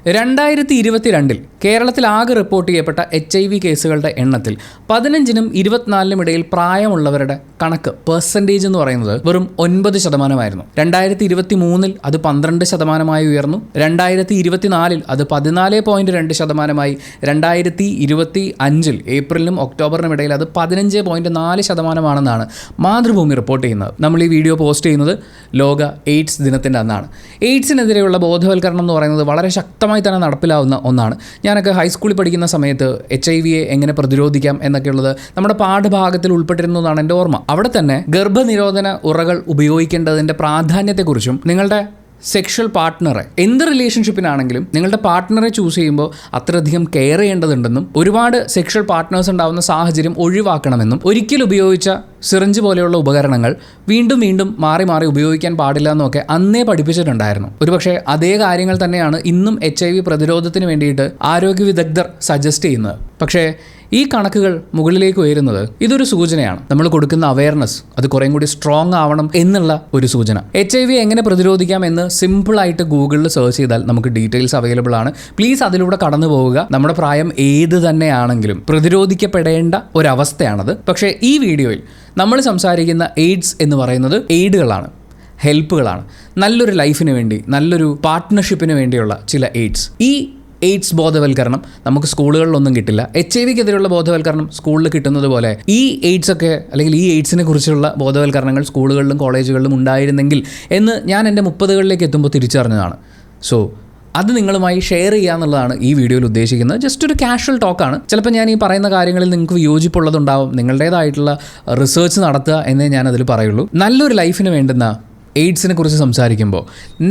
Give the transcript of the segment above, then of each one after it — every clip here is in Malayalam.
2022 കേരളത്തിൽ ആകെ റിപ്പോർട്ട് ചെയ്യപ്പെട്ട HIV കേസുകളുടെ എണ്ണത്തിൽ 15-നും 24-നും ഇടയിൽ പ്രായമുള്ളവരുടെ കണക്ക് പെർസെൻറ്റേജ് എന്ന് പറയുന്നത് വെറും 9%. 2023 അത് 12% ഉയർന്നു. 2024 അത് 14.2%. 2025 ഏപ്രിലിനും ഒക്ടോബറിനും ഇടയിൽ അത് 15.4% മാതൃഭൂമി റിപ്പോർട്ട് ചെയ്യുന്നത്. നമ്മൾ ഈ വീഡിയോ പോസ്റ്റ് ചെയ്യുന്നത് ലോക എയ്ഡ്സ് ദിനത്തിൻ്റെ അന്നാണ്. എയ്ഡ്സിനെതിരെയുള്ള ബോധവൽക്കരണം എന്ന് പറയുന്നത് വളരെ ശക്തമായി തന്നെ നടപ്പിലാവുന്ന ഒന്നാണ്. ഞാനൊക്കെ ഹൈസ്കൂളിൽ പഠിക്കുന്ന സമയത്ത് HIV എങ്ങനെ പ്രതിരോധിക്കാം എന്നൊക്കെയുള്ളത് നമ്മുടെ പാഠഭാഗത്തിൽ ഉൾപ്പെട്ടിരുന്നതാണ് എൻ്റെ ഓർമ്മ. അവിടെ തന്നെ ഗർഭനിരോധന ഉറകൾ ഉപയോഗിക്കേണ്ടതിൻ്റെ പ്രാധാന്യത്തെക്കുറിച്ചും നിങ്ങളുടെ സെക്ഷൽ പാർട്ട്ണറെ എന്ത് റിലേഷൻഷിപ്പിനാണെങ്കിലും നിങ്ങളുടെ പാർട്ട്ണറെ ചൂസ് ചെയ്യുമ്പോൾ അത്രയധികം കെയർ ചെയ്യേണ്ടതുണ്ടെന്നും ഒരുപാട് സെക്ഷൽ പാർട്ട്നേഴ്സ് ഉണ്ടാവുന്ന സാഹചര്യം ഒഴിവാക്കണമെന്നും ഒരിക്കൽ ഉപയോഗിച്ച സിറിഞ്ച് പോലെയുള്ള ഉപകരണങ്ങൾ വീണ്ടും വീണ്ടും മാറി മാറി ഉപയോഗിക്കാൻ പാടില്ല എന്നൊക്കെ അന്നേ പഠിപ്പിച്ചിട്ടുണ്ടായിരുന്നു. ഒരുപക്ഷെ അതേ കാര്യങ്ങൾ തന്നെയാണ് ഇന്നും HIV പ്രതിരോധത്തിന് വേണ്ടിയിട്ട് ആരോഗ്യ വിദഗ്ധർ സജസ്റ്റ് ചെയ്യുന്നത്. പക്ഷേ ഈ കണക്കുകൾ മുകളിലേക്ക് ഉയരുന്നത് ഇതൊരു സൂചനയാണ്. നമ്മൾ കൊടുക്കുന്ന അവയർനെസ് അത് കുറേം കൂടി സ്ട്രോങ് ആവണം എന്നുള്ള ഒരു സൂചന. HIV എങ്ങനെ പ്രതിരോധിക്കാം എന്ന് സിമ്പിളായിട്ട് ഗൂഗിളിൽ സെർച്ച് ചെയ്താൽ നമുക്ക് ഡീറ്റെയിൽസ് അവൈലബിൾ ആണ്. പ്ലീസ് അതിലൂടെ കടന്നു പോവുക. നമ്മുടെ പ്രായം ഏത് തന്നെയാണെങ്കിലും പ്രതിരോധിക്കപ്പെടേണ്ട ഒരവസ്ഥയാണത്. പക്ഷേ ഈ വീഡിയോയിൽ നമ്മൾ സംസാരിക്കുന്ന എയ്ഡ്സ് എന്ന് പറയുന്നത് എയ്ഡുകളാണ്, ഹെൽപ്പുകളാണ്. നല്ലൊരു ലൈഫിന് വേണ്ടി, നല്ലൊരു പാർട്ട്ണർഷിപ്പിന് വേണ്ടിയുള്ള ചില എയ്ഡ്സ്. ഈ എയ്ഡ്സ് ബോധവൽക്കരണം നമുക്ക് സ്കൂളുകളിലൊന്നും കിട്ടില്ല. HIV-ക്കെതിരെയുള്ള ബോധവൽക്കരണം സ്കൂളിൽ കിട്ടുന്നത് പോലെ ഈ എയ്ഡ്സ് ഒക്കെ അല്ലെങ്കിൽ ഈ എയ്ഡ്സിനെ കുറിച്ചുള്ള ബോധവൽക്കരണങ്ങൾ സ്കൂളുകളിലും കോളേജുകളിലും ഉണ്ടായിരുന്നെങ്കിൽ എന്ന് ഞാൻ എൻ്റെ 30കളിലേക്ക് എത്തുമ്പോൾ തിരിച്ചറിഞ്ഞതാണ്. സോ അത് നിങ്ങളുമായി ഷെയർ ചെയ്യുക എന്നുള്ളതാണ് ഈ വീഡിയോയിൽ ഉദ്ദേശിക്കുന്നത്. ജസ്റ്റ് ഒരു കാഷ്വൽ ടോക്കാണ്. ചിലപ്പോൾ ഞാൻ ഈ പറയുന്ന കാര്യങ്ങളിൽ നിങ്ങൾക്ക് വിയോജിപ്പുള്ളതുണ്ടാവും. നിങ്ങളുടേതായിട്ടുള്ള റിസർച്ച് നടത്തുക എന്നേ ഞാനതിൽ പറയുള്ളൂ. നല്ലൊരു ലൈഫിന് വേണ്ടുന്ന എയ്ഡ്സിനെ കുറിച്ച് സംസാരിക്കുമ്പോൾ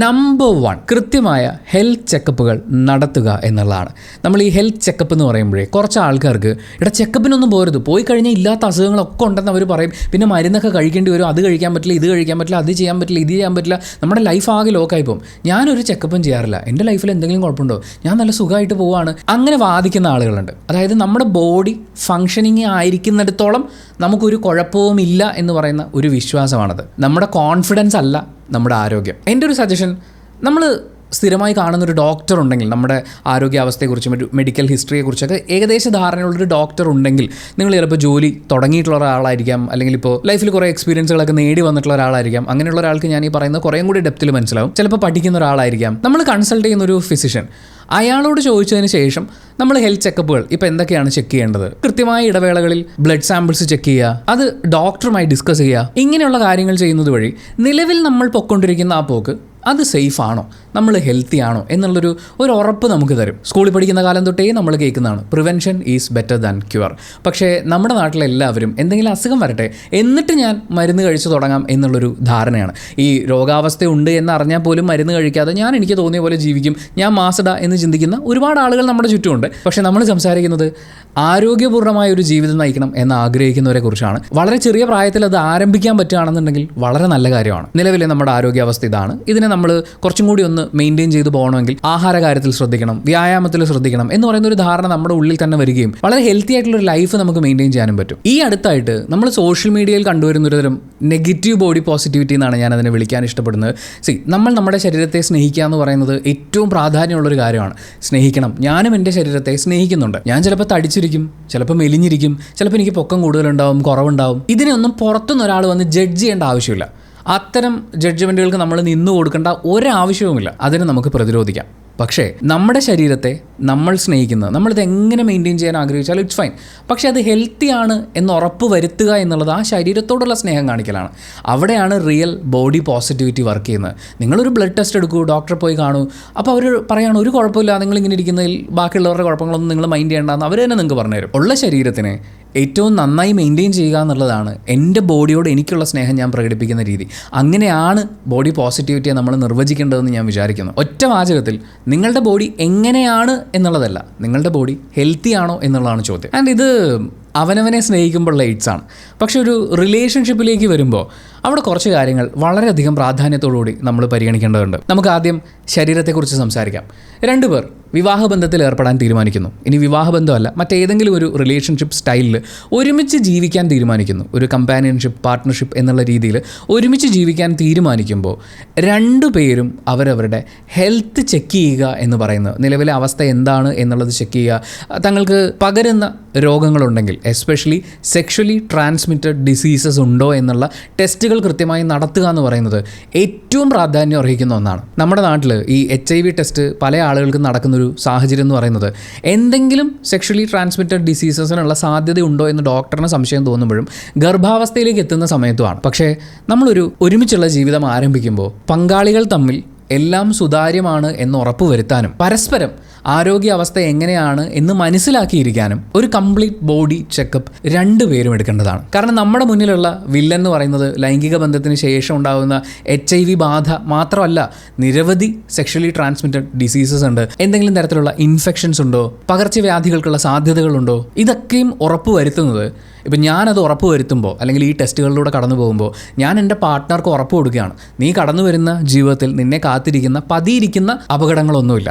നമ്പർ 1 കൃത്യമായ ഹെൽത്ത് ചെക്കപ്പുകൾ നടത്തുക എന്നുള്ളതാണ്. നമ്മൾ ഈ ഹെൽത്ത് ചെക്കപ്പ് എന്ന് പറയുമ്പോഴേ കുറച്ച് ആൾക്കാർക്ക് ചെക്കപ്പിനൊന്നും പോരുത്, പോയി കഴിഞ്ഞാൽ ഇല്ലാത്ത അസുഖങ്ങളൊക്കെ ഉണ്ടെന്ന് അവർ പറയും. പിന്നെ മരുന്നൊക്കെ കഴിക്കേണ്ടി വരും, അത് കഴിക്കാൻ പറ്റില്ല, ഇത് കഴിക്കാൻ പറ്റില്ല, അത് ചെയ്യാൻ പറ്റില്ല, ഇത് ചെയ്യാൻ പറ്റില്ല. നമ്മുടെ ലൈഫ് ആകെ ലോക്കായി പോകും. ഞാനൊരു ചെക്കപ്പും ചെയ്യാറില്ല, എൻ്റെ ലൈഫിൽ എന്തെങ്കിലും കുഴപ്പമുണ്ടോ, ഞാൻ നല്ല സുഖമായിട്ട് പോവാണ്, അങ്ങനെ വാദിക്കുന്ന ആളുകളുണ്ട്. അതായത് നമ്മുടെ ബോഡി ഫങ്ഷനിങ് ആയിരിക്കുന്നിടത്തോളം നമുക്കൊരു കുഴപ്പവുമില്ല എന്ന് പറയുന്ന ഒരു വിശ്വാസമാണത്. നമ്മുടെ കോൺഫിഡൻസ് അല്ല നമ്മുടെ ആരോഗ്യം. എൻ്റെ ഒരു സജഷൻ, നമ്മൾ സ്ഥിരമായി കാണുന്നൊരു ഡോക്ടർ ഉണ്ടെങ്കിൽ, നമ്മുടെ ആരോഗ്യാവസ്ഥയെക്കുറിച്ചും മെഡിക്കൽ ഹിസ്റ്ററിയെക്കുറിച്ചൊക്കെ ഏകദേശ ധാരണയുള്ളൊരു ഡോക്ടർ ഉണ്ടെങ്കിൽ, നിങ്ങൾ ചിലപ്പോൾ ജോലി തുടങ്ങിയിട്ടുള്ള ഒരാളായിരിക്കാം, അല്ലെങ്കിൽ ഇപ്പോൾ ലൈഫിൽ കുറേ എക്സ്പീരിയൻസുകളൊക്കെ നേടി വന്നിട്ടുള്ള ഒരാളായിരിക്കാം. അങ്ങനെയുള്ള ഒരാൾക്ക് ഞാൻ ഈ പറയുന്നത് കുറേയും കൂടി ഡെപ്തിൽ മനസ്സിലാവും. ചിലപ്പോൾ പഠിക്കുന്ന ഒരാളായിരിക്കാം. നമ്മൾ കൺസൾട്ട് ചെയ്യുന്ന ഒരു ഫിസിഷ്യൻ, അയാളോട് ചോദിച്ചതിന് ശേഷം നമ്മൾ ഹെൽത്ത് ചെക്കപ്പുകൾ ഇപ്പോൾ എന്തൊക്കെയാണ് ചെക്ക് ചെയ്യേണ്ടത്, കൃത്യമായ ഇടവേളകളിൽ ബ്ലഡ് സാമ്പിൾസ് ചെക്ക് ചെയ്യുക, അത് ഡോക്ടറുമായി ഡിസ്കസ് ചെയ്യുക, ഇങ്ങനെയുള്ള കാര്യങ്ങൾ ചെയ്യുന്നത് വഴി നിലവിൽ നമ്മൾ പൊയ്ക്കൊണ്ടിരിക്കുന്ന ആ പോക്ക് അത് സേഫ് ആണോ, നമ്മൾ ഹെൽത്തി ആണോ എന്നുള്ളൊരു ഉറപ്പ് നമുക്ക് തരും. സ്കൂളിൽ പഠിക്കുന്ന കാലം തൊട്ടേ നമ്മൾ കേൾക്കുന്നതാണ്, prevention is better than cure. പക്ഷേ നമ്മുടെ നാട്ടിലെല്ലാവരും എന്തെങ്കിലും അസുഖം വരട്ടെ എന്നിട്ട് ഞാൻ മരുന്ന് കഴിച്ചു തുടങ്ങാം എന്നുള്ളൊരു ധാരണയാണ്. ഈ രോഗാവസ്ഥ ഉണ്ട് എന്ന് അറിഞ്ഞാൽ പോലും മരുന്ന് കഴിക്കാതെ ഞാൻ എനിക്ക് തോന്നിയ പോലെ ജീവിക്കും, ഞാൻ മാസഡ എന്ന് ചിന്തിക്കുന്ന ഒരുപാട് ആളുകൾ നമ്മുടെ ചുറ്റുമുണ്ട്. പക്ഷേ നമ്മൾ സംസാരിക്കുന്നത് ആരോഗ്യപൂർണ്ണമായ ഒരു ജീവിതം നയിക്കണം എന്ന് ആഗ്രഹിക്കുന്നവരെ കുറിച്ചാണ്. വളരെ ചെറിയ പ്രായത്തിൽ അത് ആരംഭിക്കാൻ പറ്റുകയാണെന്നുണ്ടെങ്കിൽ വളരെ നല്ല കാര്യമാണ്. നിലവിലെ നമ്മുടെ ആരോഗ്യാവസ്ഥ ഇതാണ്. ഇതിനെ നമ്മൾ കുറച്ചും കൂടി ഒന്ന് മെയിൻറ്റെയിൻ ചെയ്ത് പോകണമെങ്കിൽ ആഹാര കാര്യത്തിൽ ശ്രദ്ധിക്കണം, വ്യായാമത്തിൽ ശ്രദ്ധിക്കണം എന്ന് പറയുന്ന ഒരു ധാരണ നമ്മുടെ ഉള്ളിൽ തന്നെ വരികയും വളരെ ഹെൽത്തി ആയിട്ടുള്ളൊരു ലൈഫ് നമുക്ക് മെയിൻറ്റെയിൻ ചെയ്യാനും പറ്റും. ഈ അടുത്തായിട്ട് നമ്മൾ സോഷ്യൽ മീഡിയയിൽ കണ്ടുവരുന്നൊരു തരം നെഗറ്റീവ് ബോഡി പോസിറ്റിവിറ്റി എന്നാണ് ഞാൻ അതിനെ വിളിക്കാൻ ഇഷ്ടപ്പെടുന്നത്. നമ്മൾ നമ്മുടെ ശരീരത്തെ സ്നേഹിക്കുക എന്ന് പറയുന്നത് ഏറ്റവും പ്രാധാന്യമുള്ളൊരു കാര്യമാണ്. സ്നേഹിക്കണം. ഞാനും എൻ്റെ ശരീരത്തെ സ്നേഹിക്കുന്നുണ്ട്. ഞാൻ ചിലപ്പോൾ തടിച്ചിരിക്കും, ചിലപ്പോൾ മെലിഞ്ഞിരിക്കും, ചിലപ്പോൾ എനിക്ക് പൊക്കം കൂടുതലുണ്ടാവും, കുറവുണ്ടാവും. ഇതിനെയൊന്നും പുറത്തുനിന്ന് ഒരാൾ വന്ന് ജഡ്ജ് ചെയ്യേണ്ട ആവശ്യമില്ല. അത്തരം ജഡ്ജ്മെൻറ്റുകൾക്ക് നമ്മൾ നിന്നു കൊടുക്കേണ്ട ഒരാവശ്യവുമില്ല. അതിനെ നമുക്ക് പ്രതിരോധിക്കാം. പക്ഷേ നമ്മുടെ ശരീരത്തെ നമ്മൾ സ്നേഹിക്കുന്നത്, നമ്മളിത് എങ്ങനെ മെയിൻറ്റെയിൻ ചെയ്യാൻ ആഗ്രഹിച്ചാൽ ഇറ്റ്സ് ഫൈൻ. പക്ഷേ അത് ഹെൽത്തി ആണ് എന്ന് ഉറപ്പ് വരുത്തുക എന്നുള്ളത് ആ ശരീരത്തോടുള്ള സ്നേഹം കാണിക്കലാണ്. അവിടെയാണ് റിയൽ ബോഡി പോസിറ്റിവിറ്റി വർക്ക് ചെയ്യുന്നത്. നിങ്ങളൊരു ബ്ലഡ് ടെസ്റ്റ് എടുക്കൂ, ഡോക്ടറെ പോയി കാണൂ, അപ്പോൾ അവർ പറയുകയാണ് ഒരു കുഴപ്പമില്ല, നിങ്ങളിങ്ങനെ ഇരിക്കുന്നതിൽ ബാക്കിയുള്ളവരുടെ കുഴപ്പങ്ങളൊന്നും നിങ്ങൾ മൈൻഡ് ചെയ്യേണ്ടെന്ന് അവർ തന്നെ നിങ്ങൾക്ക് പറഞ്ഞുതരും. ഉള്ള ശരീരത്തിനെ ഏറ്റവും നന്നായി മെയിൻറ്റെയിൻ ചെയ്യുക എന്നുള്ളതാണ് എൻ്റെ ബോഡിയോട് എനിക്കുള്ള സ്നേഹം ഞാൻ പ്രകടിപ്പിക്കുന്ന രീതി. അങ്ങനെയാണ് ബോഡി പോസിറ്റിവിറ്റിയെ നമ്മൾ നിർവചിക്കേണ്ടതെന്ന് ഞാൻ വിചാരിക്കുന്നു. ഒറ്റ വാചകത്തിൽ നിങ്ങളുടെ ബോഡി എങ്ങനെയാണ് എന്നുള്ളതല്ല, നിങ്ങളുടെ ബോഡി ഹെൽത്തി ആണോ എന്നുള്ളതാണ് ചോദ്യം. ആൻഡ് ഇത് അവനവനെ സ്നേഹിക്കുമ്പോഴുള്ള എയ്ഡ്സ് ആണ്. പക്ഷെ ഒരു റിലേഷൻഷിപ്പിലേക്ക് വരുമ്പോൾ അവിടെ കുറച്ച് കാര്യങ്ങൾ വളരെയധികം പ്രാധാന്യത്തോടുകൂടി നമ്മൾ പരിഗണിക്കേണ്ടതുണ്ട്. നമുക്ക് ആദ്യം ശരീരത്തെക്കുറിച്ച് സംസാരിക്കാം. 2 പേർ വിവാഹബന്ധത്തിൽ ഏർപ്പെടാൻ തീരുമാനിക്കുന്നു. ഇനി വിവാഹബന്ധമല്ല, മറ്റേതെങ്കിലും ഒരു റിലേഷൻഷിപ്പ് സ്റ്റൈലിൽ ഒരുമിച്ച് ജീവിക്കാൻ തീരുമാനിക്കുന്നു. ഒരു കമ്പാനിയൻഷിപ്പ്, പാർട്ട്ണർഷിപ്പ് എന്നുള്ള രീതിയിൽ ഒരുമിച്ച് ജീവിക്കാൻ തീരുമാനിക്കുമ്പോൾ 2 പേരും അവരവരുടെ ഹെൽത്ത് ചെക്ക് ചെയ്യുക എന്ന് പറയുന്നത്, നിലവിലെ അവസ്ഥ എന്താണ് എന്നുള്ളത് ചെക്ക് ചെയ്യുക. തങ്ങൾക്ക് പകരുന്ന രോഗങ്ങളുണ്ടെങ്കിൽ, എസ്പെഷ്യലി സെക്ഷലി ട്രാൻസ്മിറ്റഡ് ഡിസീസസ് ഉണ്ടോ എന്നുള്ള ടെസ്റ്റുകൾ കൃത്യമായി നടത്തുക എന്ന് പറയുന്നത് ഏറ്റവും പ്രാധാന്യം അർഹിക്കുന്ന ഒന്നാണ്. നമ്മുടെ നാട്ടിൽ ഈ HIV ടെസ്റ്റ് പല ആളുകൾക്ക് നടക്കുന്നൊരു സാഹചര്യം എന്ന് പറയുന്നത് എന്തെങ്കിലും സെക്ഷലി ട്രാൻസ്മിറ്റഡ് ഡിസീസസിനുള്ള സാധ്യതയുണ്ടോ എന്ന് ഡോക്ടറിന് സംശയം തോന്നുമ്പോഴും ഗർഭാവസ്ഥയിലേക്ക് എത്തുന്ന സമയത്തുമാണ്. പക്ഷേ നമ്മളൊരു ഒരുമിച്ചുള്ള ജീവിതം ആരംഭിക്കുമ്പോൾ പങ്കാളികൾ തമ്മിൽ എല്ലാം സുതാര്യമാണ് എന്ന് ഉറപ്പുവരുത്താനും പരസ്പരം ആരോഗ്യാവസ്ഥ എങ്ങനെയാണ് എന്ന് മനസ്സിലാക്കിയിരിക്കാനും ഒരു കംപ്ലീറ്റ് ബോഡി ചെക്കപ്പ് 2 പേരും എടുക്കേണ്ടതാണ്. കാരണം നമ്മുടെ മുന്നിലുള്ള വില്ലൻ എന്ന് പറയുന്നത് ലൈംഗിക ബന്ധത്തിന് ശേഷം ഉണ്ടാകുന്ന HIV ബാധ മാത്രമല്ല, നിരവധി സെക്ഷലി ട്രാൻസ്മിറ്റഡ് ഡിസീസസ് ഉണ്ട്, എന്തെങ്കിലും തരത്തിലുള്ള ഇൻഫെക്ഷൻസ് ഉണ്ടോ, പകർച്ചവ്യാധികൾക്കുള്ള സാധ്യതകളുണ്ടോ, ഇതൊക്കെയും ഉറപ്പുവരുത്തുന്നത്. ഇപ്പം ഞാനത് ഉറപ്പ് വരുത്തുമ്പോൾ അല്ലെങ്കിൽ ഈ ടെസ്റ്റുകളിലൂടെ കടന്നു പോകുമ്പോൾ ഞാൻ എൻ്റെ പാർട്ട്ണർക്ക് ഉറപ്പ് കൊടുക്കുകയാണ്, നീ കടന്നു വരുന്ന ജീവിതത്തിൽ നിന്നെ കാത്തിരിക്കുന്ന പതിയിരിക്കുന്ന അപകടങ്ങളൊന്നുമില്ല.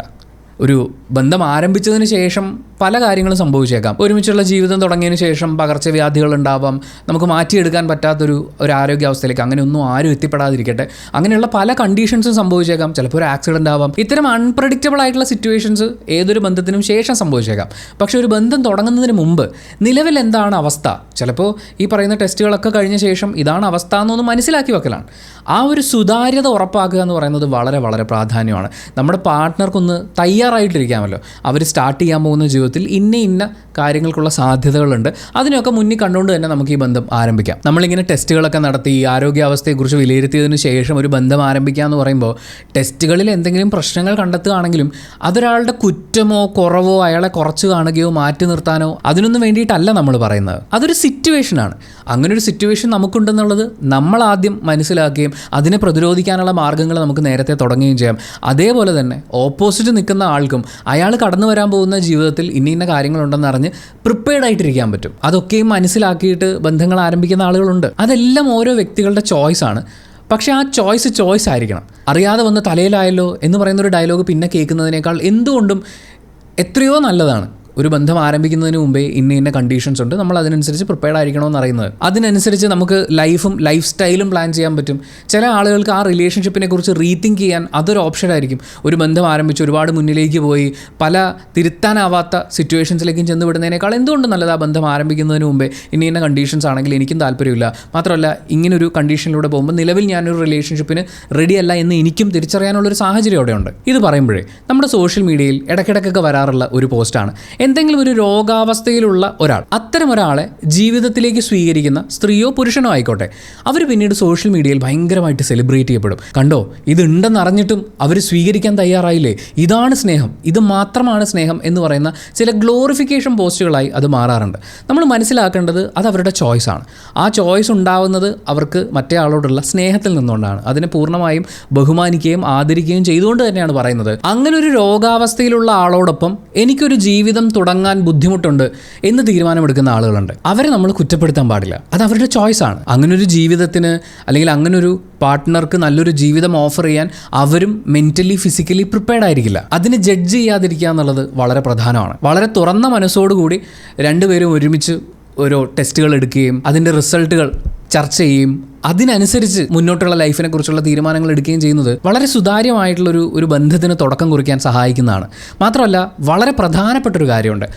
ഒരു ബന്ധം ആരംഭിച്ചതിന് ശേഷം പല കാര്യങ്ങളും സംഭവിച്ചേക്കാം. ഒരുമിച്ചുള്ള ജീവിതം തുടങ്ങിയതിന് ശേഷം പകർച്ചവ്യാധികൾ ഉണ്ടാവാം, നമുക്ക് മാറ്റിയെടുക്കാൻ പറ്റാത്തൊരു ആരോഗ്യാവസ്ഥയിലേക്ക് അങ്ങനെയൊന്നും ആരും എത്തിപ്പെടാതിരിക്കട്ടെ. അങ്ങനെയുള്ള പല കണ്ടീഷൻസും സംഭവിച്ചേക്കാം. ചിലപ്പോൾ ഒരു ആക്സിഡൻ്റ് ആവാം. ഇത്തരം അൺപ്രഡിക്റ്റബിൾ ആയിട്ടുള്ള സിറ്റുവേഷൻസ് ഏതൊരു ബന്ധത്തിനും ശേഷം സംഭവിച്ചേക്കാം. പക്ഷേ ഒരു ബന്ധം തുടങ്ങുന്നതിന് മുമ്പ് നിലവിൽ എന്താണ് അവസ്ഥ, ചിലപ്പോൾ ഈ പറയുന്ന ടെസ്റ്റുകളൊക്കെ കഴിഞ്ഞ ശേഷം ഇതാണ് അവസ്ഥ എന്നൊന്ന് മനസ്സിലാക്കി വെക്കലാണ്. ആ ഒരു സുതാര്യത ഉറപ്പാക്കുക എന്ന് പറയുന്നത് വളരെ വളരെ പ്രാധാന്യമാണ്. നമ്മുടെ പാർട്ട്ണർക്കൊന്ന് തയ്യാറായിട്ടിരിക്കാമല്ലോ, അവർ സ്റ്റാർട്ട് ചെയ്യാൻ പോകുന്ന ജീവിതത്തിൽ ഇന്ന കാര്യങ്ങൾക്കുള്ള സാധ്യതകളുണ്ട്, അതിനൊക്കെ മുന്നിൽ കണ്ടുകൊണ്ട് തന്നെ നമുക്ക് ഈ ബന്ധം ആരംഭിക്കാം. നമ്മളിങ്ങനെ ടെസ്റ്റുകളൊക്കെ നടത്തി ആരോഗ്യാവസ്ഥയെക്കുറിച്ച് വിലയിരുത്തിയതിനു ശേഷം ഒരു ബന്ധം ആരംഭിക്കുക എന്ന് പറയുമ്പോൾ ടെസ്റ്റുകളിൽ എന്തെങ്കിലും പ്രശ്നങ്ങൾ കണ്ടെത്തുകയാണെങ്കിലും അതൊരാളുടെ കുറ്റമോ കുറവോ അയാളെ കുറച്ച് കാണുകയോ മാറ്റി നിർത്താനോ അതിനൊന്നും വേണ്ടിയിട്ടല്ല നമ്മൾ പറയുന്നത്. അതൊരു സിറ്റുവേഷനാണ്. അങ്ങനെ ഒരു സിറ്റുവേഷൻ നമുക്കുണ്ടെന്നുള്ളത് നമ്മൾ ആദ്യം മനസ്സിലാക്കുകയും അതിനെ പ്രതിരോധിക്കാനുള്ള മാർഗ്ഗങ്ങൾ നമുക്ക് നേരത്തെ തുടങ്ങുകയും ചെയ്യാം. അതേപോലെ തന്നെ ഓപ്പോസിറ്റ് നിൽക്കുന്ന ആൾക്കും അയാൾ കടന്നു വരാൻ പോകുന്ന ജീവിതത്തിൽ ഇന്ന കാര്യങ്ങളുണ്ടെന്ന് അറിഞ്ഞ് പ്രിപ്പയർഡ് ആയിട്ടിരിക്കാൻ പറ്റും. അതൊക്കെയും മനസ്സിലാക്കിയിട്ട് ബന്ധങ്ങൾ ആരംഭിക്കുന്ന ആളുകളുണ്ട്. അതെല്ലാം ഓരോ വ്യക്തികളുടെ ചോയ്സാണ്. പക്ഷേ ആ ചോയ്സ് ആയിരിക്കണം. അറിയാതെ വന്ന് തലയിലായല്ലോ എന്ന് പറയുന്നൊരു ഡയലോഗ് പിന്നെ കേൾക്കുന്നതിനേക്കാൾ എന്തുകൊണ്ടും എത്രയോ നല്ലതാണ് ഒരു ബന്ധം ആരംഭിക്കുന്നതിന് മുമ്പേ ഇന്ന കണ്ടീഷൻസ് ഉണ്ട്, നമ്മൾ അതിനനുസരിച്ച് പ്രിപ്പയർഡ് ആയിരിക്കണമെന്ന് അറിയുന്നത്. അതിനനുസരിച്ച് നമുക്ക് ലൈഫ് സ്റ്റൈലും പ്ലാൻ ചെയ്യാൻ പറ്റും. ചില ആളുകൾക്ക് ആ റിലേഷൻഷിപ്പിനെ കുറിച്ച് റീതിങ്ക് ചെയ്യാൻ അതൊരു ഓപ്ഷൻ ആയിരിക്കും. ഒരു ബന്ധം ആരംഭിച്ച് ഒരുപാട് മുന്നിലേക്ക് പോയി പല തിരുത്താനാവാത്ത സിറ്റുവേഷൻസിലേക്കും ചെന്ന് വിടുന്നതിനേക്കാൾ എന്തുകൊണ്ട് നല്ലത് ആ ബന്ധം ആരംഭിക്കുന്നതിന് മുമ്പേ ഇന്ന കണ്ടീഷൻസ് ആണെങ്കിൽ എനിക്കും താല്പര്യമില്ല, മാത്രമല്ല ഇങ്ങനൊരു കണ്ടീഷനിലൂടെ പോകുമ്പോൾ നിലവിൽ ഞാനൊരു റിലേഷൻഷിപ്പിന് റെഡിയല്ല എന്ന് എനിക്കും തിരിച്ചറിയാനുള്ളൊരു സാഹചര്യം അവിടെ ഉണ്ട്. ഇത് പറയുമ്പോഴേ നമ്മുടെ സോഷ്യൽ മീഡിയയിൽ ഇടയ്ക്കിടയ്ക്കൊക്കെ വരാറുള്ള ഒരു പോസ്റ്റാണ്, എന്തെങ്കിലും ഒരു രോഗാവസ്ഥയിലുള്ള ഒരാൾ, അത്തരം ഒരാളെ ജീവിതത്തിലേക്ക് സ്വീകരിക്കുന്ന സ്ത്രീയോ പുരുഷനോ ആയിക്കോട്ടെ, അവർ പിന്നീട് സോഷ്യൽ മീഡിയയിൽ ഭയങ്കരമായിട്ട് സെലിബ്രേറ്റ് ചെയ്യപ്പെടും. കണ്ടോ, ഇതുണ്ടെന്നറിഞ്ഞിട്ടും അവർ സ്വീകരിക്കാൻ തയ്യാറായില്ലേ, ഇതാണ് സ്നേഹം, ഇത് മാത്രമാണ് സ്നേഹം എന്ന് പറയുന്ന ചില ഗ്ലോറിഫിക്കേഷൻ പോസ്റ്റുകളായി അത് മാറാറുണ്ട്. നമ്മൾ മനസ്സിലാക്കേണ്ടത് അത് അവരുടെ ചോയ്സാണ്. ആ ചോയ്സ് ഉണ്ടാവുന്നത് അവർക്ക് മറ്റേ ആളോടുള്ള സ്നേഹത്തിൽ നിന്നുകൊണ്ടാണ്. അതിനെ പൂർണ്ണമായും ബഹുമാനിക്കുകയും ആദരിക്കുകയും ചെയ്തുകൊണ്ട് തന്നെയാണ് പറയുന്നത്. അങ്ങനെ ഒരു രോഗാവസ്ഥയിലുള്ള ആളോടൊപ്പം എനിക്കൊരു ജീവിതം തുടങ്ങാൻ ബുദ്ധിമുട്ടുണ്ട് എന്ന് തീരുമാനമെടുക്കുന്ന ആളുകളുണ്ട്. അവരെ നമ്മൾ കുറ്റപ്പെടുത്താൻ പാടില്ല, അത് അവരുടെ ചോയ്സാണ്. അങ്ങനൊരു ജീവിതത്തിന് അല്ലെങ്കിൽ അങ്ങനൊരു പാർട്ട്ണർക്ക് നല്ലൊരു ജീവിതം ഓഫർ ചെയ്യാൻ അവരും മെൻ്റലി ഫിസിക്കലി പ്രിപ്പയർഡ് ആയിരിക്കില്ല. അതിനെ ജഡ്ജ് ചെയ്യാതിരിക്കുക എന്നുള്ളത് വളരെ പ്രധാനമാണ്. വളരെ തുറന്ന മനസ്സോടുകൂടി 2 പേരും ഒരുമിച്ച് ഓരോ ടെസ്റ്റുകൾ എടുക്കുകയും അതിൻ്റെ റിസൾട്ടുകൾ ചർച്ച ചെയ്യുകയും അതിനനുസരിച്ച് മുന്നോട്ടുള്ള ലൈഫിനെ കുറിച്ചുള്ള തീരുമാനങ്ങൾ എടുക്കുകയും ചെയ്യുന്നത് വളരെ സുതാര്യമായിട്ടുള്ളൊരു ബന്ധത്തിന് തുടക്കം കുറിക്കാൻ സഹായിക്കുന്നതാണ്. മാത്രമല്ല വളരെ പ്രധാനപ്പെട്ടൊരു കാര്യമുണ്ട്.